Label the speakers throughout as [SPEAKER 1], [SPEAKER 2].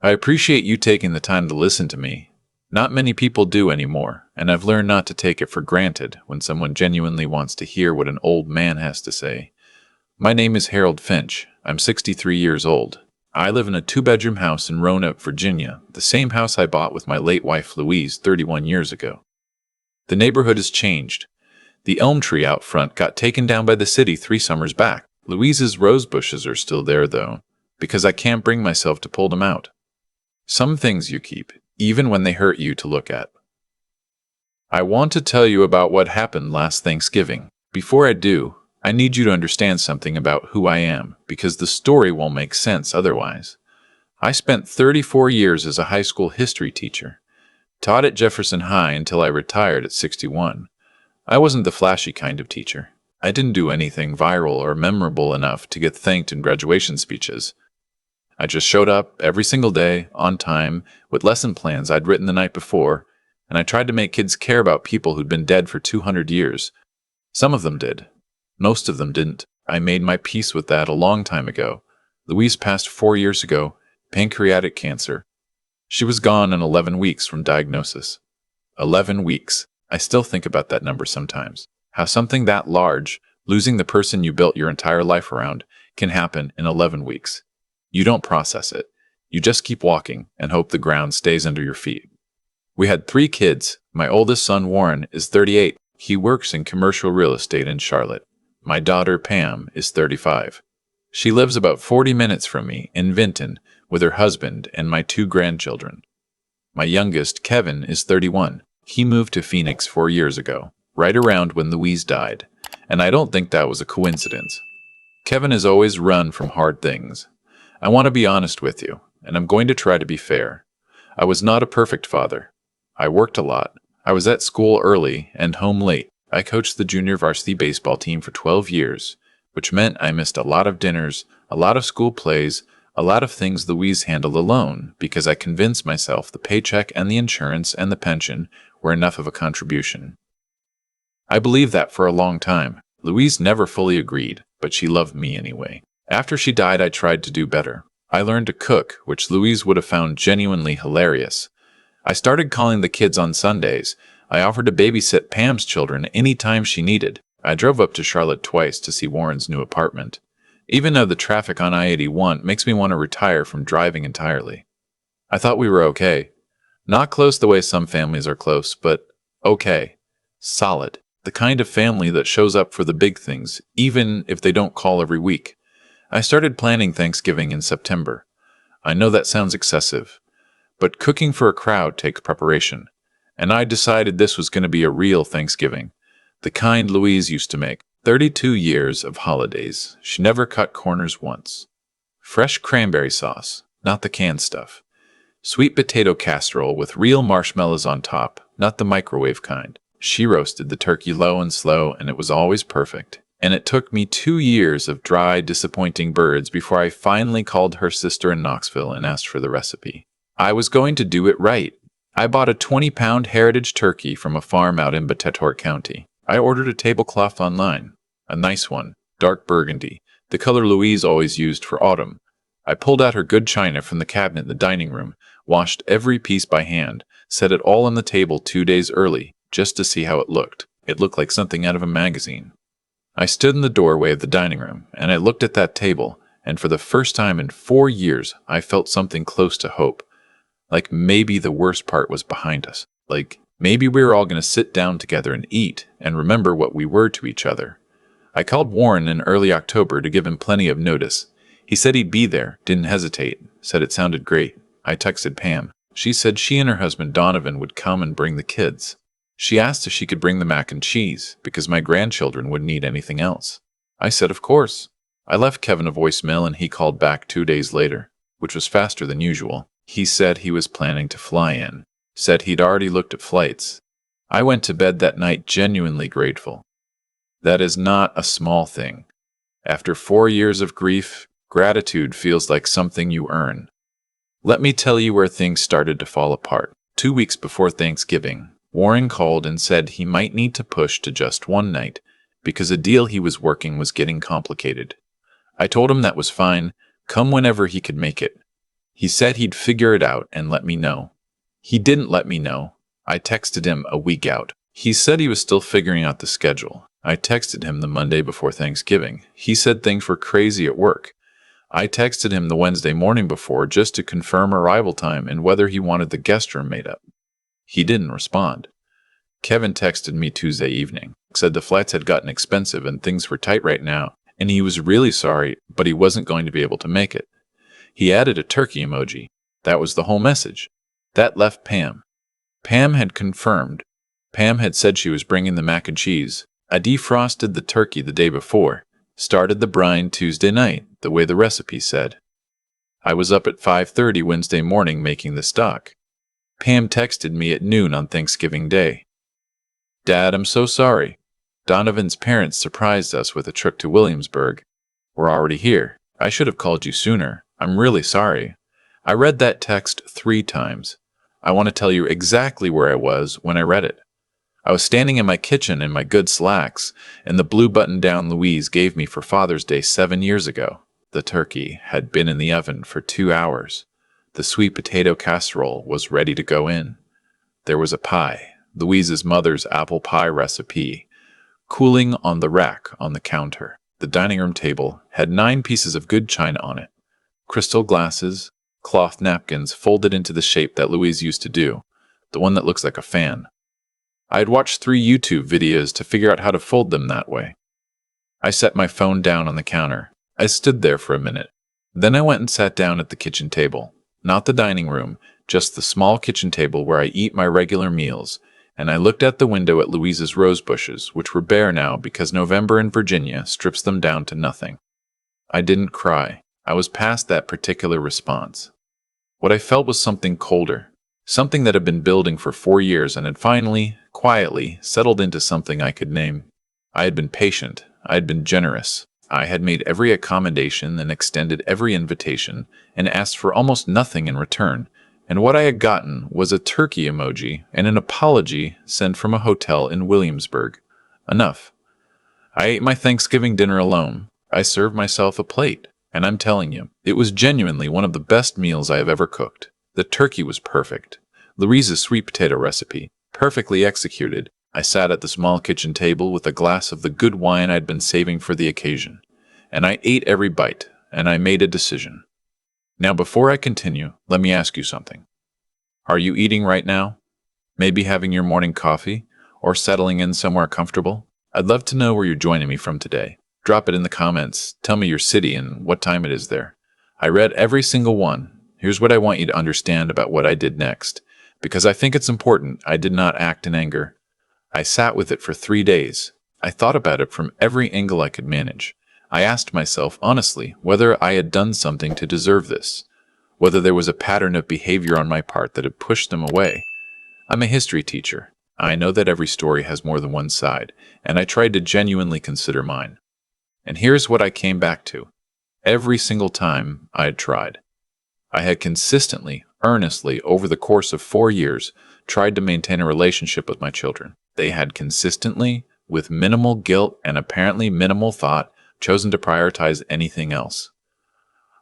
[SPEAKER 1] I appreciate you taking the time to listen to me. Not many people do anymore, and I've learned not to take it for granted when someone genuinely wants to hear what an old man has to say. My name is Harold Finch. I'm 63 years old. I live in a 2-bedroom house in Roanoke, Virginia, the same house I bought with my late wife Louise 31 years ago. The neighborhood has changed. The elm tree out front got taken down by the city 3 summers back. Louise's rose bushes are still there, though, because I can't bring myself to pull them out. Some things you keep, even when they hurt you to look at. I want to tell you about what happened last Thanksgiving. Before I do, I need you to understand something about who I am, because the story won't make sense otherwise. I spent 34 years as a high school history teacher. Taught at Jefferson High until I retired at 61. I wasn't the flashy kind of teacher. I didn't do anything viral or memorable enough to get thanked in graduation speeches. I just showed up every single day, on time, with lesson plans I'd written the night before, and I tried to make kids care about people who'd been dead for 200 years. Some of them did. Most of them didn't. I made my peace with that a long time ago. Louise passed 4 years ago, pancreatic cancer. She was gone in 11 weeks from diagnosis. 11 weeks. I still think about that number sometimes. How something that large, losing the person you built your entire life around, can happen in 11 weeks. You don't process it. You just keep walking and hope the ground stays under your feet. We had 3 kids. My oldest son, Warren, is 38. He works in commercial real estate in Charlotte. My daughter, Pam, is 35. She lives about 40 minutes from me in Vinton with her husband and my 2 grandchildren. My youngest, Kevin, is 31. He moved to Phoenix 4 years ago, right around when Louise died, and I don't think that was a coincidence. Kevin has always run from hard things. I want to be honest with you, and I'm going to try to be fair. I was not a perfect father. I worked a lot. I was at school early and home late. I coached the junior varsity baseball team for 12 years, which meant I missed a lot of dinners, a lot of school plays, a lot of things Louise handled alone because I convinced myself the paycheck and the insurance and the pension were enough of a contribution. I believed that for a long time. Louise never fully agreed, but she loved me anyway. After she died, I tried to do better. I learned to cook, which Louise would have found genuinely hilarious. I started calling the kids on Sundays. I offered to babysit Pam's children any time she needed. I drove up to Charlotte twice to see Warren's new apartment. Even though the traffic on I-81 makes me want to retire from driving entirely. I thought we were okay. Not close the way some families are close, but okay. Solid. The kind of family that shows up for the big things, even if they don't call every week. I started planning Thanksgiving in September. I know that sounds excessive, but cooking for a crowd takes preparation, and I decided this was going to be a real Thanksgiving, the kind Louise used to make. 32 years of holidays. She never cut corners once. Fresh cranberry sauce, not the canned stuff. Sweet potato casserole with real marshmallows on top, not the microwave kind. She roasted the turkey low and slow, and it was always perfect. And it took me 2 years of dry, disappointing birds before I finally called her sister in Knoxville and asked for the recipe. I was going to do it right. I bought a 20-pound heritage turkey from a farm out in Bettetort County. I ordered a tablecloth online. A nice one, dark burgundy, the color Louise always used for autumn. I pulled out her good china from the cabinet in the dining room, washed every piece by hand, set it all on the table 2 days early, just to see how it looked. It looked like something out of a magazine. I stood in the doorway of the dining room, and I looked at that table, and for the first time in 4 years, I felt something close to hope. Like maybe the worst part was behind us. Like maybe we were all going to sit down together and eat, and remember what we were to each other. I called Warren in early October to give him plenty of notice. He said he'd be there, didn't hesitate, said it sounded great. I texted Pam. She said she and her husband Donovan would come and bring the kids. She asked if she could bring the mac and cheese, because my grandchildren wouldn't need anything else. I said of course. I left Kevin a voicemail and he called back 2 days later, which was faster than usual. He said he was planning to fly in, said he'd already looked at flights. I went to bed that night genuinely grateful. That is not a small thing. After 4 years of grief, gratitude feels like something you earn. Let me tell you where things started to fall apart. 2 weeks before Thanksgiving, Warren called and said he might need to push to just one night because a deal he was working was getting complicated. I told him that was fine, come whenever he could make it. He said he'd figure it out and let me know. He didn't let me know. I texted him a week out. He said he was still figuring out the schedule. I texted him the Monday before Thanksgiving. He said things were crazy at work. I texted him the Wednesday morning before just to confirm arrival time and whether he wanted the guest room made up. He didn't respond. Kevin texted me Tuesday evening, said the flights had gotten expensive and things were tight right now, and he was really sorry, but he wasn't going to be able to make it. He added a turkey emoji. That was the whole message. That left Pam. Pam had confirmed. Pam had said she was bringing the mac and cheese. I defrosted the turkey the day before, started the brine Tuesday night, the way the recipe said. I was up at 5:30 Wednesday morning making the stock. Pam texted me at noon on Thanksgiving Day. Dad, I'm so sorry. Donovan's parents surprised us with a trip to Williamsburg. We're already here. I should have called you sooner. I'm really sorry. I read that text 3 times. I want to tell you exactly where I was when I read it. I was standing in my kitchen in my good slacks, and the blue button-down Louise gave me for Father's Day 7 years ago. The turkey had been in the oven for 2 hours. The sweet potato casserole was ready to go in. There was a pie, Louise's mother's apple pie recipe, cooling on the rack on the counter. The dining room table had 9 pieces of good china on it. Crystal glasses, cloth napkins folded into the shape that Louise used to do, the one that looks like a fan. I had watched 3 YouTube videos to figure out how to fold them that way. I set my phone down on the counter. I stood there for a minute. Then I went and sat down at the kitchen table. Not the dining room, just the small kitchen table where I eat my regular meals, and I looked out the window at Louise's rose bushes, which were bare now because November in Virginia strips them down to nothing. I didn't cry. I was past that particular response. What I felt was something colder, something that had been building for 4 years and had finally, quietly, settled into something I could name. I had been patient. I had been generous. I had made every accommodation and extended every invitation and asked for almost nothing in return, and what I had gotten was a turkey emoji and an apology sent from a hotel in Williamsburg. Enough. I ate my Thanksgiving dinner alone. I served myself a plate, and I'm telling you, it was genuinely one of the best meals I have ever cooked. The turkey was perfect. Louise's sweet potato recipe, perfectly executed. I sat at the small kitchen table with a glass of the good wine I'd been saving for the occasion, and I ate every bite, and I made a decision. Now, before I continue, let me ask you something. Are you eating right now? Maybe having your morning coffee, or settling in somewhere comfortable? I'd love to know where you're joining me from today. Drop it in the comments. Tell me your city and what time it is there. I read every single one. Here's what I want you to understand about what I did next. Because I think it's important, I did not act in anger. I sat with it for 3 days. I thought about it from every angle I could manage. I asked myself, honestly, whether I had done something to deserve this, whether there was a pattern of behavior on my part that had pushed them away. I'm a history teacher. I know that every story has more than one side, and I tried to genuinely consider mine. And here's what I came back to. Every single time I had tried. I had consistently, earnestly, over the course of 4 years, tried to maintain a relationship with my children. They had consistently, with minimal guilt and apparently minimal thought, chosen to prioritize anything else.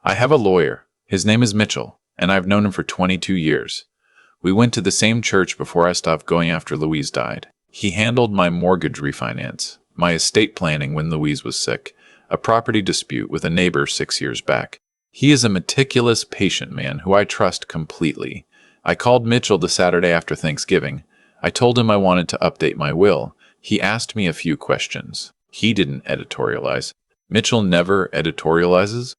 [SPEAKER 1] I have a lawyer. His name is Mitchell, and I've known him for 22 years. We went to the same church before I stopped going after Louise died. He handled my mortgage refinance, my estate planning when Louise was sick, a property dispute with a neighbor 6 years back. He is a meticulous, patient man who I trust completely. I called Mitchell the Saturday after Thanksgiving. I told him I wanted to update my will. He asked me a few questions. He didn't editorialize. Mitchell never editorializes.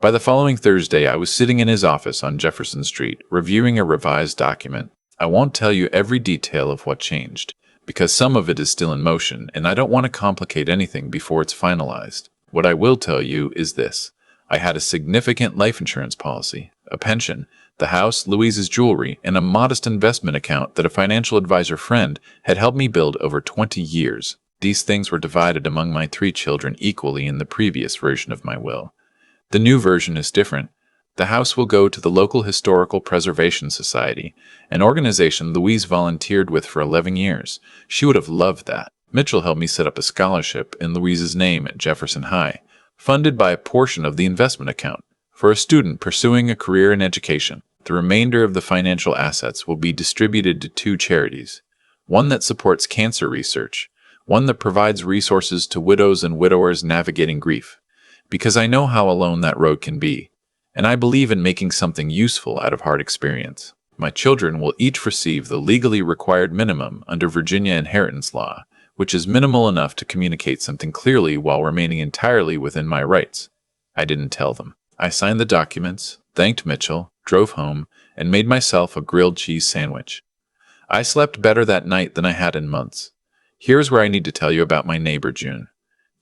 [SPEAKER 1] By the following Thursday, I was sitting in his office on Jefferson Street, reviewing a revised document. I won't tell you every detail of what changed, because some of it is still in motion, and I don't want to complicate anything before it's finalized. What I will tell you is this. I had a significant life insurance policy, a pension, the house, Louise's jewelry, and a modest investment account that a financial advisor friend had helped me build over 20 years. These things were divided among my 3 children equally in the previous version of my will. The new version is different. The house will go to the local Historical Preservation Society, an organization Louise volunteered with for 11 years. She would have loved that. Mitchell helped me set up a scholarship in Louise's name at Jefferson High, funded by a portion of the investment account, For a student pursuing a career in education, the remainder of the financial assets will be distributed to two charities, one that supports cancer research, one that provides resources to widows and widowers navigating grief, because I know how alone that road can be, and I believe in making something useful out of hard experience. My children will each receive the legally required minimum under Virginia inheritance law, which is minimal enough to communicate something clearly while remaining entirely within my rights. I didn't tell them. I signed the documents, thanked Mitchell, drove home, and made myself a grilled cheese sandwich. I slept better that night than I had in months. Here's where I need to tell you about my neighbor, June.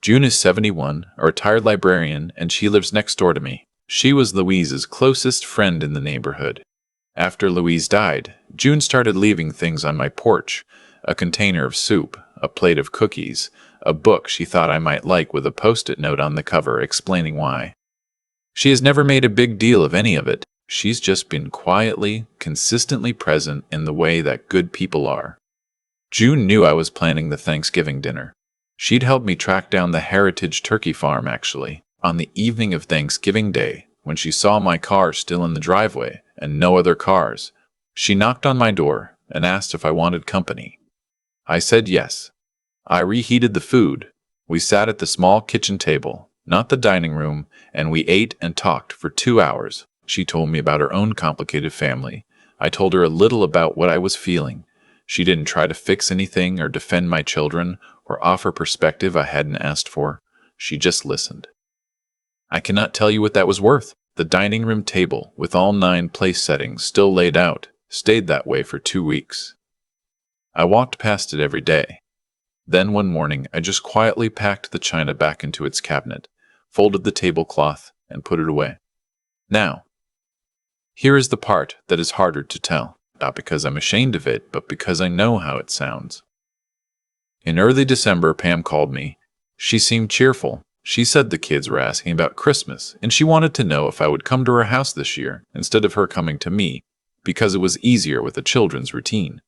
[SPEAKER 1] June is 71, a retired librarian, and she lives next door to me. She was Louise's closest friend in the neighborhood. After Louise died, June started leaving things on my porch: a container of soup, a plate of cookies, a book she thought I might like with a post-it note on the cover explaining why. She has never made a big deal of any of it. She's just been quietly, consistently present in the way that good people are. June knew I was planning the Thanksgiving dinner. She'd helped me track down the Heritage Turkey Farm, actually, on the evening of Thanksgiving Day, when she saw my car still in the driveway and no other cars. She knocked on my door and asked if I wanted company. I said yes. I reheated the food. We sat at the small kitchen table, not the dining room, and we ate and talked for 2 hours. She told me about her own complicated family. I told her a little about what I was feeling. She didn't try to fix anything or defend my children or offer perspective I hadn't asked for. She just listened. I cannot tell you what that was worth. The dining room table, with all 9 place settings still laid out, stayed that way for 2 weeks. I walked past it every day. Then one morning, I just quietly packed the china back into its cabinet, folded the tablecloth, and put it away. Now, here is the part that is harder to tell, not because I'm ashamed of it, but because I know how it sounds. In early December, Pam called me. She seemed cheerful. She said the kids were asking about Christmas, and she wanted to know if I would come to her house this year instead of her coming to me, because it was easier with a children's routine.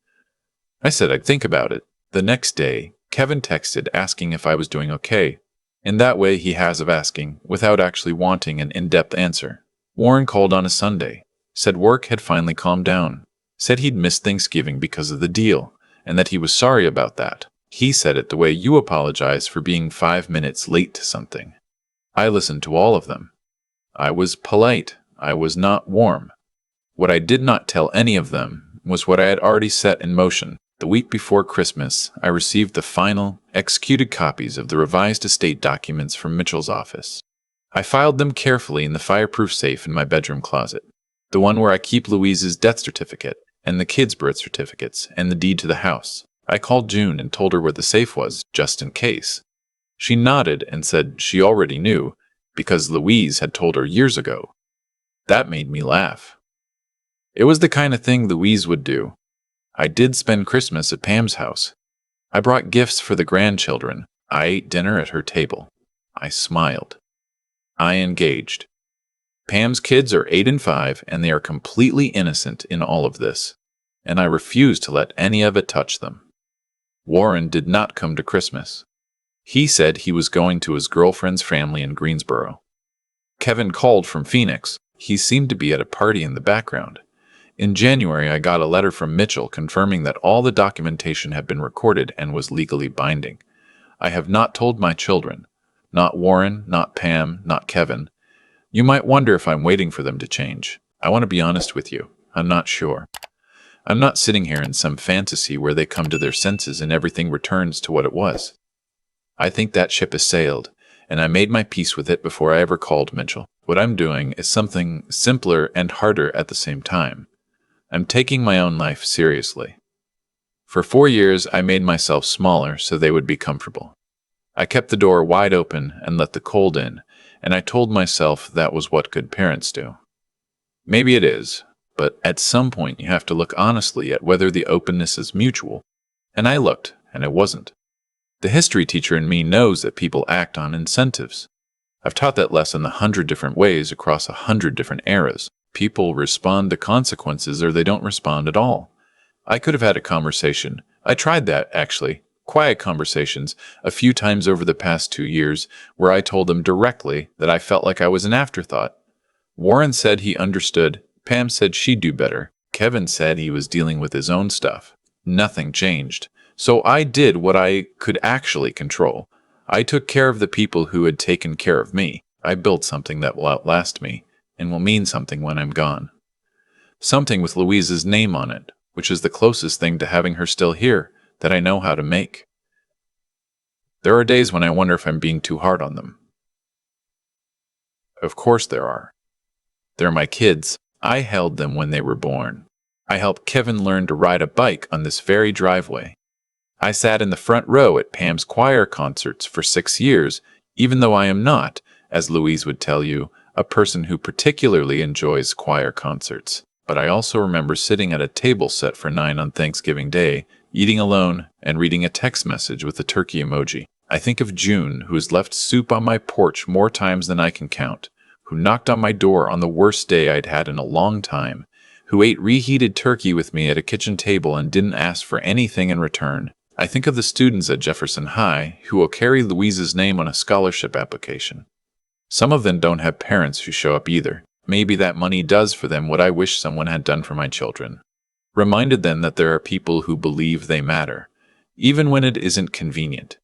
[SPEAKER 1] I said I'd think about it. The next day, Kevin texted asking if I was doing okay. In that way he has of asking, without actually wanting an in-depth answer. Warren called on a Sunday, said work had finally calmed down, said he'd missed Thanksgiving because of the deal, and that he was sorry about that. He said it the way you apologize for being 5 minutes late to something. I listened to all of them. I was polite. I was not warm. What I did not tell any of them was what I had already set in motion. The week before Christmas, I received the final, executed copies of the revised estate documents from Mitchell's office. I filed them carefully in the fireproof safe in my bedroom closet, the one where I keep Louise's death certificate, and the kids' birth certificates, and the deed to the house. I called June and told her where the safe was, just in case. She nodded and said she already knew, because Louise had told her years ago. That made me laugh. It was the kind of thing Louise would do. I did spend Christmas at Pam's house. I brought gifts for the grandchildren. I ate dinner at her table. I smiled. I engaged. Pam's kids are 8 and 5, and they are completely innocent in all of this, and I refuse to let any of it touch them. Warren did not come to Christmas. He said he was going to his girlfriend's family in Greensboro. Kevin called from Phoenix. He seemed to be at a party in the background. In January, I got a letter from Mitchell confirming that all the documentation had been recorded and was legally binding. I have not told my children. Not Warren, not Pam, not Kevin. You might wonder if I'm waiting for them to change. I want to be honest with you. I'm not sure. I'm not sitting here in some fantasy where they come to their senses and everything returns to what it was. I think that ship has sailed, and I made my peace with it before I ever called Mitchell. What I'm doing is something simpler and harder at the same time. I'm taking my own life seriously. For 4 years, I made myself smaller so they would be comfortable. I kept the door wide open and let the cold in, and I told myself that was what good parents do. Maybe it is, but at some point you have to look honestly at whether the openness is mutual. And I looked, and it wasn't. The history teacher in me knows that people act on incentives. I've taught that lesson 100 different ways across 100 different eras. People respond to consequences or they don't respond at all. I could have had a conversation. I tried that, actually. Quiet conversations, a few times over the past 2 years, where I told them directly that I felt like I was an afterthought. Warren said he understood. Pam said she'd do better. Kevin said he was dealing with his own stuff. Nothing changed. So I did what I could actually control. I took care of the people who had taken care of me. I built something that will outlast me and will mean something when I'm gone. Something with Louise's name on it, which is the closest thing to having her still here that I know how to make. There are days when I wonder if I'm being too hard on them. Of course there are. They're my kids. I held them when they were born. I helped Kevin learn to ride a bike on this very driveway. I sat in the front row at Pam's choir concerts for 6 years, even though I am not, as Louise would tell you, a person who particularly enjoys choir concerts. But I also remember sitting at a table set for 9 on Thanksgiving Day, eating alone, and reading a text message with a turkey emoji. I think of June, who has left soup on my porch more times than I can count, who knocked on my door on the worst day I'd had in a long time, who ate reheated turkey with me at a kitchen table and didn't ask for anything in return. I think of the students at Jefferson High who will carry Louise's name on a scholarship application. Some of them don't have parents who show up either. Maybe that money does for them what I wish someone had done for my children. Reminded them that there are people who believe they matter, even when it isn't convenient.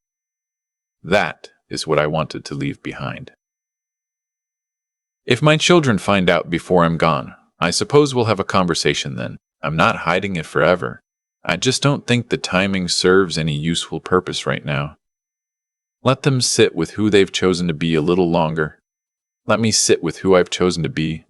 [SPEAKER 1] That is what I wanted to leave behind. If my children find out before I'm gone, I suppose we'll have a conversation then. I'm not hiding it forever. I just don't think the timing serves any useful purpose right now. Let them sit with who they've chosen to be a little longer. Let me sit with who I've chosen to be.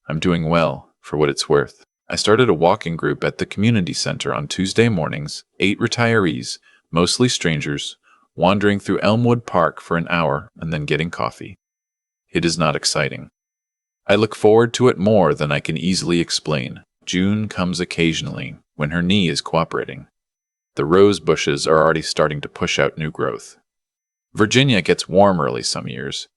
[SPEAKER 1] I'm doing well, for what it's worth. I started a walking group at the community center on Tuesday mornings, 8 retirees, mostly strangers, wandering through Elmwood Park for an hour and then getting coffee. It is not exciting. I look forward to it more than I can easily explain. June comes occasionally, when her knee is cooperating. The rose bushes are already starting to push out new growth. Virginia gets warm early some years.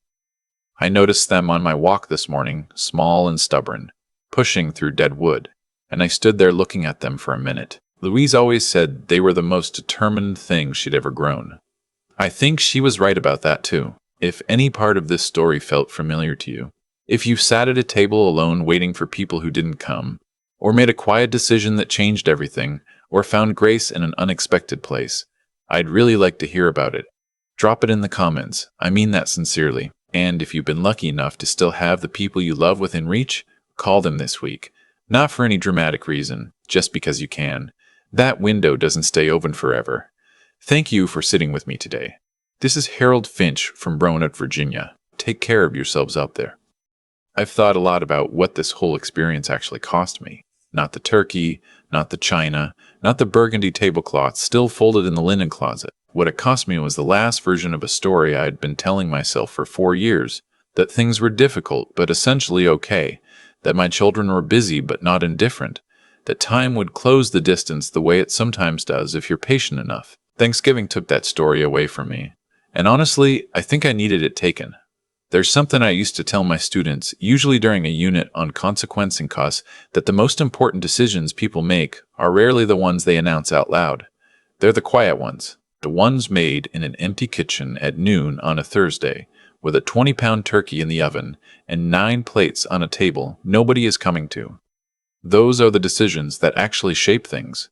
[SPEAKER 1] I noticed them on my walk this morning, small and stubborn, pushing through dead wood, and I stood there looking at them for a minute. Louise always said they were the most determined thing she'd ever grown. I think she was right about that too. If any part of this story felt familiar to you, if you sat at a table alone waiting for people who didn't come, or made a quiet decision that changed everything, or found grace in an unexpected place, I'd really like to hear about it. Drop it in the comments. I mean that sincerely. And if you've been lucky enough to still have the people you love within reach, call them this week. Not for any dramatic reason, just because you can. That window doesn't stay open forever. Thank you for sitting with me today. This is Harold Finch from Roanoke, Virginia. Take care of yourselves out there. I've thought a lot about what this whole experience actually cost me. Not the turkey, not the china, not the burgundy tablecloth still folded in the linen closet. What it cost me was the last version of a story I had been telling myself for 4 years, that things were difficult but essentially okay, that my children were busy but not indifferent, that time would close the distance the way it sometimes does if you're patient enough. Thanksgiving took that story away from me, and honestly, I think I needed it taken. There's something I used to tell my students, usually during a unit on consequence and costs, that the most important decisions people make are rarely the ones they announce out loud. They're the quiet ones, the ones made in an empty kitchen at noon on a Thursday, with a 20-pound turkey in the oven and 9 plates on a table nobody is coming to. Those are the decisions that actually shape things.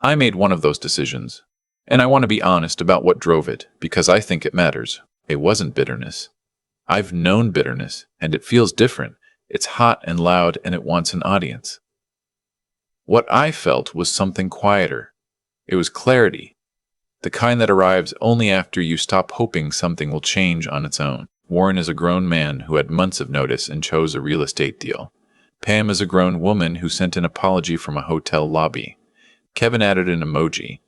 [SPEAKER 1] I made one of those decisions, and I want to be honest about what drove it, because I think it matters. It wasn't bitterness. I've known bitterness, and it feels different. It's hot and loud, and it wants an audience. What I felt was something quieter. It was clarity, the kind that arrives only after you stop hoping something will change on its own. Warren is a grown man who had months of notice and chose a real estate deal. Pam is a grown woman who sent an apology from a hotel lobby. Kevin added an emoji.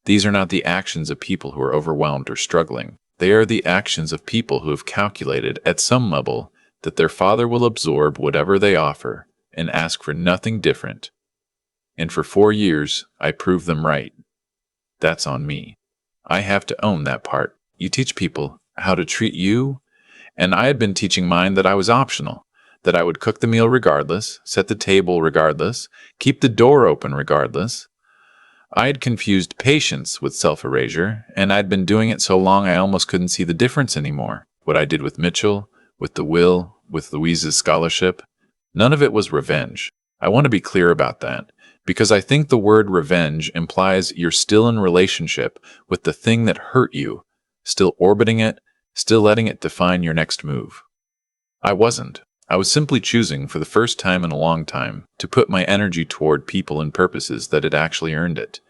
[SPEAKER 1] These are not the actions of people who are overwhelmed or struggling. They are the actions of people who have calculated at some level that their father will absorb whatever they offer and ask for nothing different. And for 4 years, I proved them right. That's on me. I have to own that part. You teach people how to treat you, and I had been teaching mine that I was optional, that I would cook the meal regardless, set the table regardless, keep the door open regardless. I had confused patience with self-erasure, and I'd been doing it so long I almost couldn't see the difference anymore. What I did with Mitchell, with the will, with Louise's scholarship, none of it was revenge. I want to be clear about that, because I think the word revenge implies you're still in relationship with the thing that hurt you, still orbiting it, still letting it define your next move. I wasn't. I was simply choosing, for the first time in a long time, to put my energy toward people and purposes that had actually earned it.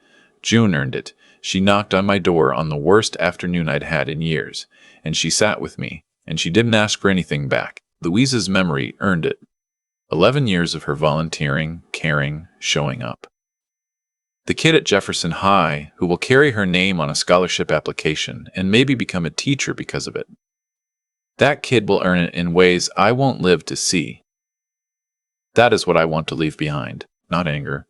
[SPEAKER 1] June earned it. She knocked on my door on the worst afternoon I'd had in years, and she sat with me, and she didn't ask for anything back. Louise's memory earned it. 11 years of her volunteering, caring, showing up. The kid at Jefferson High who will carry her name on a scholarship application and maybe become a teacher because of it. That kid will earn it in ways I won't live to see. That is what I want to leave behind. Not anger,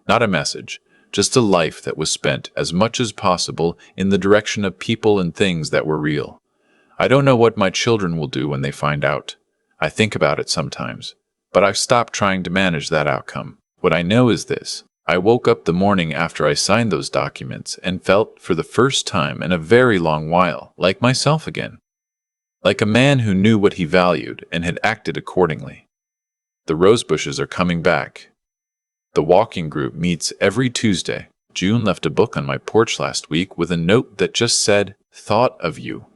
[SPEAKER 1] not a message, just a life that was spent as much as possible in the direction of people and things that were real. I don't know what my children will do when they find out. I think about it sometimes, but I've stopped trying to manage that outcome. What I know is this. I woke up the morning after I signed those documents and felt, for the first time in a very long while, like myself again. Like a man who knew what he valued and had acted accordingly. The rose bushes are coming back. The walking group meets every Tuesday. June left a book on my porch last week with a note that just said, "Thought of you."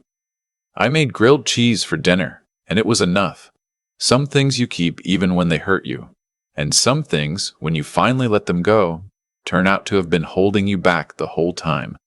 [SPEAKER 1] I made grilled cheese for dinner, and it was enough. Some things you keep even when they hurt you, and some things, when you finally let them go, turn out to have been holding you back the whole time.